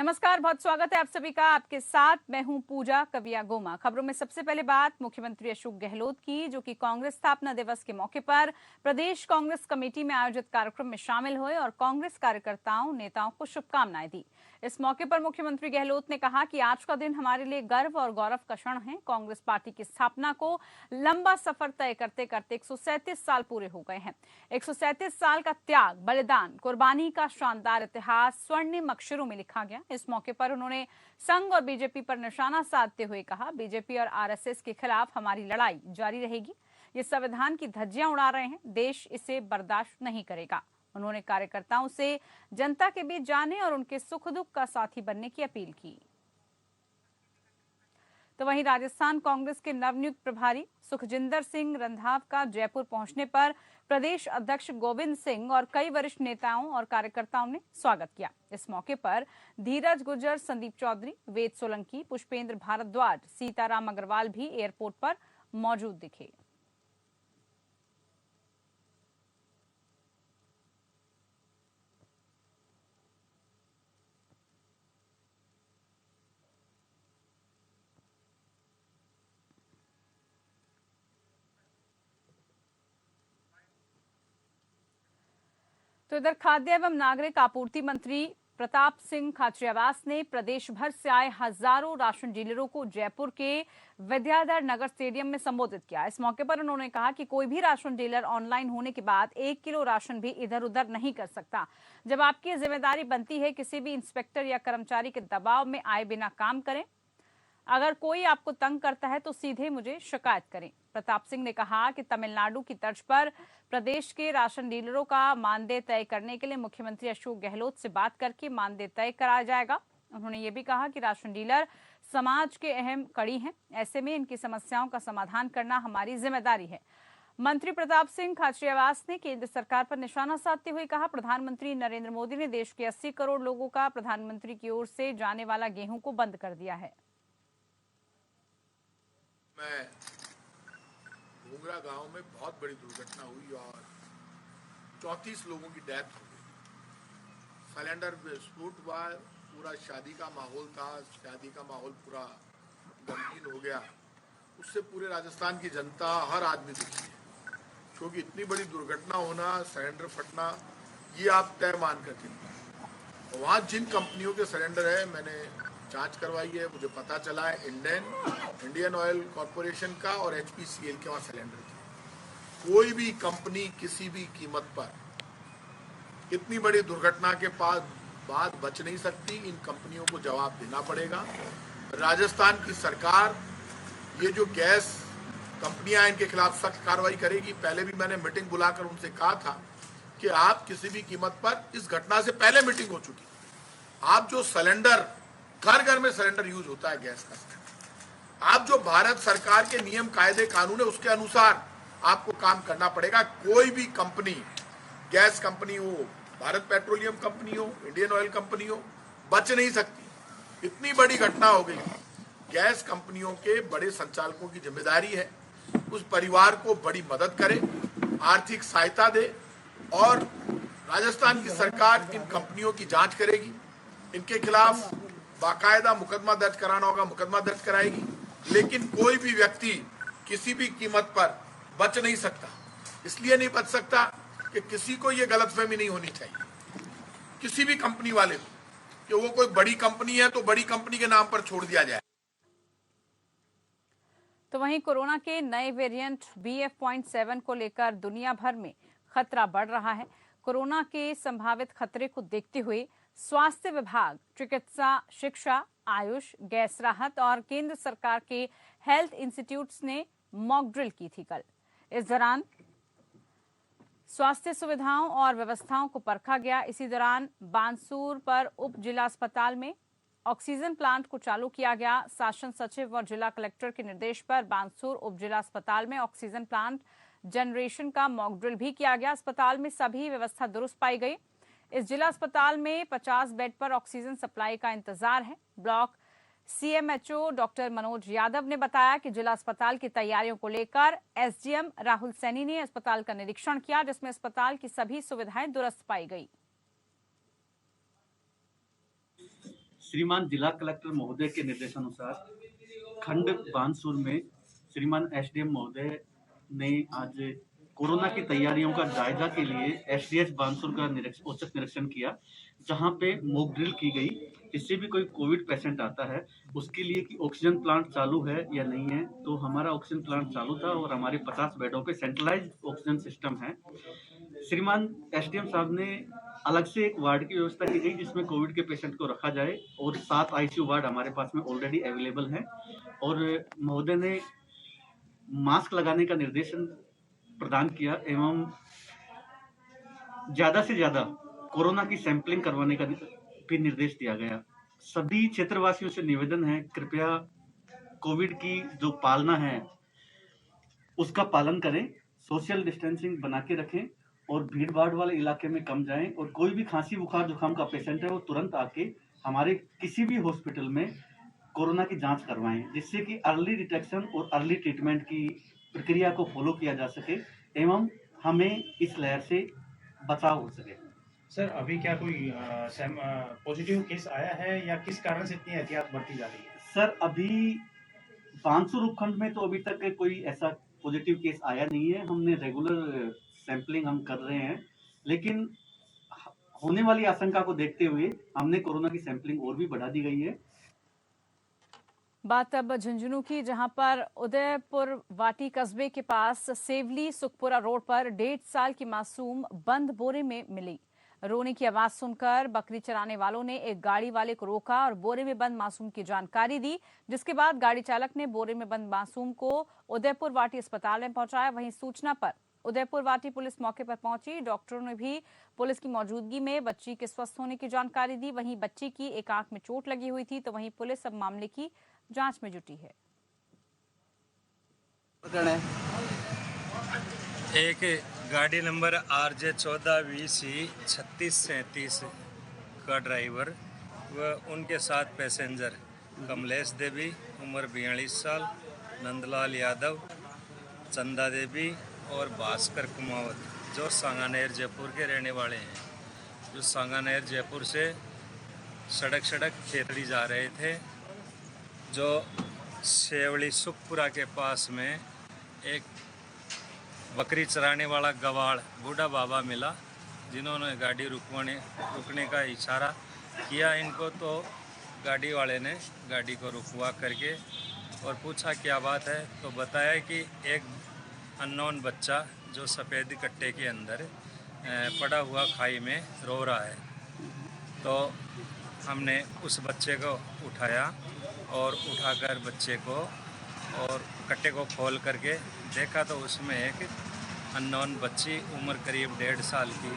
नमस्कार, बहुत स्वागत है आप सभी का। आपके साथ मैं हूं पूजा कविया गोमा। खबरों में सबसे पहले बात मुख्यमंत्री अशोक गहलोत की, जो कि कांग्रेस स्थापना दिवस के मौके पर प्रदेश कांग्रेस कमेटी में आयोजित कार्यक्रम में शामिल हुए और कांग्रेस कार्यकर्ताओं नेताओं को शुभकामनाएं दी। इस मौके पर मुख्यमंत्री गहलोत ने कहा कि आज का दिन हमारे लिए गर्व और गौरव का क्षण है। कांग्रेस पार्टी की स्थापना को लंबा सफर तय करते करते 137 साल पूरे हो गए हैं। 137 साल का त्याग, बलिदान, कुर्बानी का शानदार इतिहास स्वर्णिम अक्षरों में लिखा गया। इस मौके पर उन्होंने संघ और बीजेपी पर निशाना साधते हुए कहा, बीजेपी और आरएसएस के खिलाफ हमारी लड़ाई जारी रहेगी। ये संविधान की धज्जियां उड़ा रहे हैं, देश इसे बर्दाश्त नहीं करेगा। उन्होंने कार्यकर्ताओं से जनता के बीच जाने और उनके सुख दुख का साथी बनने की अपील की। तो वहीं राजस्थान कांग्रेस के नवनियुक्त प्रभारी सुखजिंदर सिंह रंधावा का जयपुर पहुंचने पर प्रदेश अध्यक्ष गोविंद सिंह और कई वरिष्ठ नेताओं और कार्यकर्ताओं ने स्वागत किया। इस मौके पर धीरज गुर्जर, संदीप चौधरी, वेद सोलंकी, पुष्पेंद्र भारद्वाज, सीताराम अग्रवाल भी एयरपोर्ट पर मौजूद दिखे। तो इधर खाद्य एवं नागरिक आपूर्ति मंत्री प्रताप सिंह खाचरियावास ने प्रदेश भर से आए हजारों राशन डीलरों को जयपुर के विद्याधर नगर स्टेडियम में संबोधित किया। इस मौके पर उन्होंने कहा कि कोई भी राशन डीलर ऑनलाइन होने के बाद 1 किलो राशन भी इधर उधर नहीं कर सकता। जब आपकी जिम्मेदारी बनती है किसी भी इंस्पेक्टर या कर्मचारी के दबाव में आए बिना काम करें। अगर कोई आपको तंग करता है तो सीधे मुझे शिकायत करें। प्रताप सिंह ने कहा कि तमिलनाडु की तर्ज पर प्रदेश के राशन डीलरों का मानदेय तय करने के लिए मुख्यमंत्री अशोक गहलोत से बात करके मानदेय तय कराया जाएगा। उन्होंने ये भी कहा कि राशन डीलर समाज के अहम कड़ी हैं, ऐसे में इनकी समस्याओं का समाधान करना हमारी जिम्मेदारी है। मंत्री प्रताप सिंह खाचरियावास ने केंद्र सरकार पर निशाना साधते हुए कहा, प्रधानमंत्री नरेंद्र मोदी ने देश के 80 करोड़ लोगों का प्रधानमंत्री की ओर से जाने वाला गेहूं को बंद कर दिया है। मैं घूंगरा गांव में बहुत बड़ी दुर्घटना हुई और 34 लोगों की डेथ हो गई। सिलेंडर विस्फोट हुआ, पूरा शादी का माहौल था, शादी का माहौल पूरा गमगीन हो गया। उससे पूरे राजस्थान की जनता, हर आदमी दुखी है, क्योंकि इतनी बड़ी दुर्घटना होना, सिलेंडर फटना, ये आप तय मान कर चलिए। वहाँ जिन कंपनियों के सिलेंडर है, मैंने जांच करवाई है, मुझे पता चला है इंडियन ऑयल कॉरपोरेशन का और HPCL के वहाँ सिलेंडर थे। कोई भी कंपनी किसी भी कीमत पर इतनी बड़ी दुर्घटना के बाद बच नहीं सकती। इन कंपनियों को जवाब देना पड़ेगा। राजस्थान की सरकार ये जो गैस कंपनियां इनके खिलाफ सख्त कार्रवाई करेगी। पहले भी मैंने मीटिंग बुलाकर उनसे कहा था कि आप किसी भी कीमत पर, इस घटना से पहले मीटिंग हो चुकी, आप जो सिलेंडर, घर घर में सिलेंडर यूज होता है गैस का, आप जो भारत सरकार के नियम कायदे कानून है उसके अनुसार आपको काम करना पड़ेगा। कोई भी कंपनी, गैस कंपनी हो, भारत पेट्रोलियम कंपनी हो, इंडियन ऑयल कंपनी हो, बच नहीं सकती। इतनी बड़ी घटना हो गई। गैस कंपनियों के बड़े संचालकों की जिम्मेदारी है उस परिवार को बड़ी मदद करे, आर्थिक सहायता दे, और राजस्थान की सरकार इन कंपनियों की जांच करेगी। इनके खिलाफ बाकायदा मुकदमा दर्ज कराना होगा, मुकदमा दर्ज कराएगी। लेकिन कोई भी व्यक्ति किसी भी कीमत पर बच नहीं सकता। इसलिए नहीं बच सकता कि किसी को ये गलतफहमी नहीं होनी चाहिए, किसी भी कंपनी वाले को, कि वो कोई बड़ी कंपनी है तो बड़ी कंपनी के नाम पर छोड़ दिया जाए। तो वहीं कोरोना के नए वेरिएंट BF.7 को लेकर दुनिया भर में खतरा बढ़ रहा है। कोरोना के संभावित खतरे को देखते हुए स्वास्थ्य विभाग, चिकित्सा, शिक्षा, आयुष, गैस राहत और केंद्र सरकार के हेल्थ इंस्टीट्यूट्स ने मॉक ड्रिल की थी कल। इस दौरान स्वास्थ्य सुविधाओं और व्यवस्थाओं को परखा गया। इसी दौरान बानसूर पर उप जिला अस्पताल में ऑक्सीजन प्लांट को चालू किया गया। शासन सचिव और जिला कलेक्टर के निर्देश पर बानसूर उप जिला अस्पताल में ऑक्सीजन प्लांट जनरेशन का मॉक ड्रिल भी किया गया। अस्पताल में सभी व्यवस्था दुरुस्त पाई गई। इस जिला अस्पताल में 50 बेड पर ऑक्सीजन सप्लाई का इंतजार है। Block CMHO doctor Manoj Yadav ने बताया कि जिला अस्पताल की तैयारियों को लेकर SDM राहुल सैनी ने अस्पताल का निरीक्षण किया, जिसमें अस्पताल की सभी सुविधाएं दुरुस्त पाई गई। श्रीमान जिला कलेक्टर महोदय के निर्देशानुसार खंड बानसूर में श्रीमान एसडीएम महोदय ने आज कोरोना की तैयारियों का जायजा के लिए एसडीएच बानसूर का औचक निरीक्षण किया, जहां पे मॉक ड्रिल की गई। जिससे भी कोई कोविड पेशेंट आता है उसके लिए कि ऑक्सीजन प्लांट चालू है या नहीं है, तो हमारा ऑक्सीजन प्लांट चालू था और हमारे 50 बेडों पे सेंट्रलाइज्ड ऑक्सीजन सिस्टम है। श्रीमान एसडीएम साहब ने अलग से एक वार्ड की व्यवस्था की गई जिसमें कोविड के पेशेंट को रखा जाए और 7 आईसीयू वार्ड हमारे पास में ऑलरेडी अवेलेबल हैं। और महोदय ने मास्क लगाने का निर्देशन प्रदान किया एवं ज्यादा से ज्यादा कोरोना की सैंपलिंग करवाने का भी निर्देश दिया गया। सभी क्षेत्रवासियों से निवेदन है, कृपया कोविड की जो पालना है उसका पालन करें, सोशल डिस्टेंसिंग बना के रखें और भीड़ भाड़ वाले इलाके में कम जाएं। और कोई भी खांसी बुखार जुकाम का पेशेंट है वो तुरंत आके हमारे किसी भी हॉस्पिटल में कोरोना की जांच करवाएं, जिससे कि अर्ली डिटेक्शन और अर्ली ट्रीटमेंट की प्रक्रिया को फॉलो किया जा सके एवं हमें इस लहर से बचाव हो सके। सर, अभी क्या कोई पॉजिटिव केस आया है या किस कारण से इतनी एहतियात बरती जा रही है? सर, अभी बानसूर उपखंड में तो अभी तक कोई ऐसा पॉजिटिव केस आया नहीं है। हमने रेगुलर सैंपलिंग हम कर रहे हैं, लेकिन होने वाली आशंका को देखते हुए हमने कोरोना की सैंपलिंग और भी बढ़ा दी गई है। बात अब झुंझुनू की, जहां पर उदयपुर वाटी कस्बे के पास सेवली सुखपुरा रोड पर 1.5 साल की मासूम बंद बोरे में मिली। रोने की आवाज सुनकर बकरी चराने वालों ने एक गाड़ी वाले को रोका और बोरे में बंद मासूम की जानकारी दी, जिसके बाद गाड़ी चालक ने बोरे में बंद मासूम को उदयपुर वाटी अस्पताल में पहुंचाया। वहीं सूचना पर उदयपुर वाटी पुलिस मौके पर पहुंची। डॉक्टरों ने भी पुलिस की मौजूदगी में बच्ची के स्वस्थ होने की जानकारी दी। वहीं बच्ची की एक आंख में चोट लगी हुई थी, तो वहीं पुलिस अब मामले की जांच में जुटी है। एक गाड़ी नंबर RJ14VC 3637 का ड्राइवर व उनके साथ पैसेंजर कमलेश देवी उम्र 42 साल, नंदलाल यादव, चंदा देवी और भास्कर कुमावत जो सांगानेर जयपुर के रहने वाले हैं, जो सांगानेर जयपुर से सड़क खेतड़ी जा रहे थे। जो सेवली सुखपुरा के पास में एक बकरी चराने वाला गवाड़ बूढ़ा बाबा मिला, जिन्होंने गाड़ी रुकने का इशारा किया इनको, तो गाड़ी वाले ने गाड़ी को रुकवा करके और पूछा क्या बात है, तो बताया कि एक अननोन बच्चा जो सफ़ेद कट्टे के अंदर पड़ा हुआ खाई में रो रहा है। तो हमने उस बच्चे को उठाया और उठाकर बच्चे को और कट्टे को खोल करके देखा, तो उसमें एक अननोन बच्ची उम्र करीब 1.5 साल की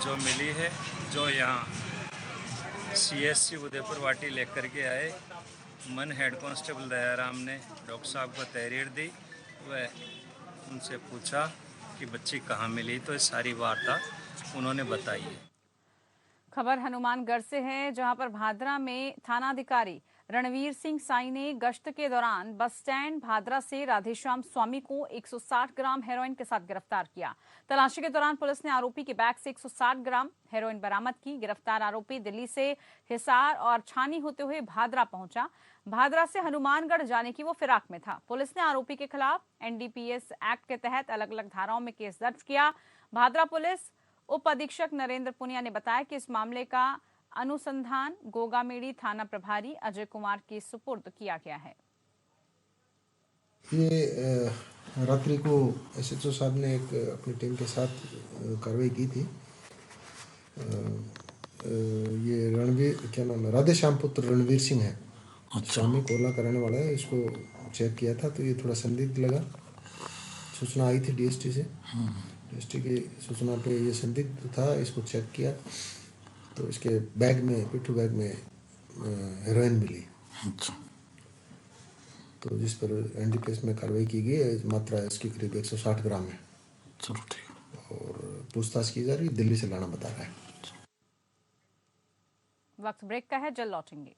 जो मिली है, जो यहाँ CSC उदयपुर वाटी लेकर के आए। मन हेड कांस्टेबल दयाराम ने डॉक्टर साहब को तहरीर दी, वह उनसे पूछा कि बच्ची कहाँ मिली, तो इस सारी वार्ता उन्होंने बताई है। खबर हनुमानगढ़ से है, जहां पर भादरा में थानाधिकारी रणवीर सिंह साई ने गश्त के दौरान बस स्टैंड भादरा से राधेश्याम स्वामी को 160 ग्राम हेरोइन के साथ गिरफ्तार किया। तलाशी के दौरान पुलिस ने आरोपी के बैग से 160 ग्राम हेरोइन बरामद की। गिरफ्तार आरोपी दिल्ली से हिसार और छानी होते हुए भादरा पहुंचा। भादरा से हनुमानगढ़ जाने की वो फिराक में था। पुलिस ने आरोपी के खिलाफ NDPS एक्ट के तहत अलग अलग धाराओं में केस दर्ज किया। भादरा पुलिस उप अधीक्षक नरेंद्र पुनिया ने बताया कि इस मामले का अनुसंधान गोगामेड़ी थाना प्रभारी अजय कुमार के सुपुर्द किया गया है। ये रात्रि को SHO साहब ने एक अपनी टीम के साथ कार्रवाई की थी। ये रणवीर, क्या नाम है, राधेश्याम पुत्र रणवीर सिंह है। स्वामी कोला कराने वाला है। इसको चेक किया था तो ये थोड़ा संदिग्ध लगा। सूचना आई थी DST से। DST की सूचना पे ये संदिग्ध था, इसको चेक किया तो इसके बैग में, पिट्ठू बैग में हेरोइन मिली। अच्छा। तो जिस पर NDPS में कार्रवाई की गई है, मात्रा इसकी करीब 160 ग्राम है। चलो ठीक है। और पूछताछ की जा रही है, दिल्ली से लाना बता रहा है। वक्त ब्रेक का है, जल्द लौटेंगे।